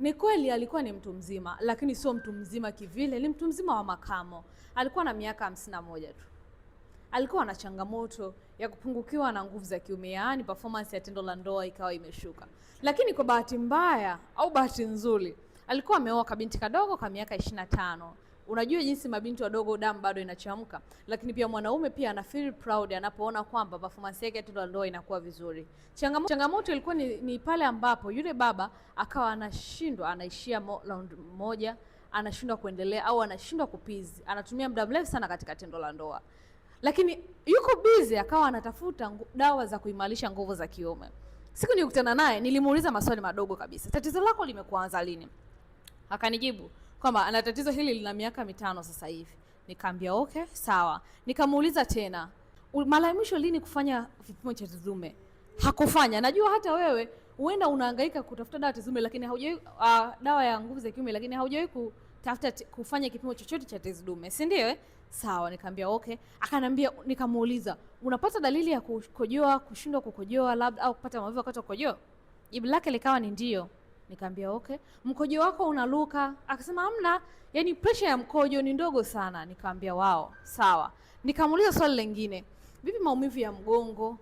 Ni kweli alikuwa ni mtu mzima, lakini sio mtu mzima kivile, ni mtu mzima wa makamo. Alikuwa na miaka 51 tu. Alikuwa na changamoto ya kupungukiwa na nguvu za kiume, yaani performance ya tendo la ndoa ikawa imeshuka. Lakini kwa bahati mbaya au bahati nzuri, alikuwa ameoa kabinti kadogo kwa miaka 25. Unajua jinsi mabinti wadogo damu bado inachamka, lakini pia mwanaume pia ana feel proud anapoona kwamba performance yake ya tendo la ndoa inakuwa vizuri. Changamoto ilikuwa ni pale ambapo yule baba akawa anashindwa, anaishia round moja, anashindwa kuendelea au anashindwa kupizi. Anatumia muda mrefu sana katika tendo la ndoa. Lakini yuko busy akawa anatafuta dawa za kuimarisha nguvu za kiume. Siku nilikutana naye, nilimuuliza maswali madogo kabisa. Tatizo lako limekuanza lini? Akanijibu kwamba ana tatizo hili lina miaka 5 sasa hivi. Nikamwambia okay, sawa. Nikamuuliza tena, mara ya mwisho lini kufanya vipimo cha tezi dume? Hakufanya. Najua hata wewe huenda unahangaika kutafuta dawa tezi dume lakini haujawahi dawa ya nguvu za kiume lakini haujawahi kutafuta kufanya kipimo chochote cha tezi dume, si ndio? Sawa, nikamwambia okay. Akanambia, nikamuuliza, unapata dalili ya kukojoa, kushindwa kukojoa labda au kupata maumivu wakati wa kukojoa? Jibu lake likawa ni ndio. Nikamwambia okay. Mkojo wako unaluka? Akasema hamna, yani pressure ya mkojo ni ndogo sana. Nikamwambia wao, sawa. Nikamuuliza swali lingine, vipi maumivu ya mgongo,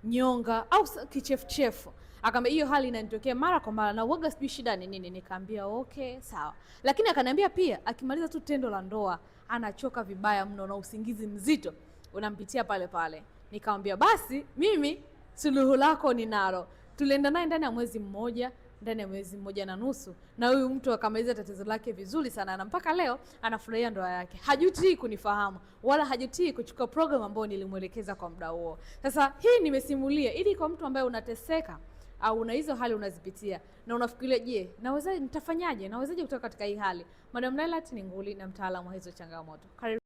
nyonga au kichefuchefu? Akamwambia hiyo hali inanitokea mara kwa mara na uoga, sijui shida ni nini. Nikamwambia okay, sawa. Lakini akaniambia pia akimaliza tu tendo la ndoa anachoka vibaya mno na usingizi mzito unampitia pale pale. Nikamwambia basi mimi suluhu lako ninalo. Tulienda naye ndani ya mwezi mmoja na nusu, na huyu mtu akamaliza tatizo lake vizuri sana, na mpaka leo anafurahia ndoa yake. Hajutii kunifahamu wala hajutii kuchukua program ambayo nilimuelekeza kwa muda huo. Sasa hii nimesimulia ili kwa mtu ambaye unateseka au una hizo hali unazipitia na unafikiria, je, nitafanyaje? Nawezaje kutoka katika hii hali? Madam Nailat ni nguli na mtaalamu wa hizo changamoto.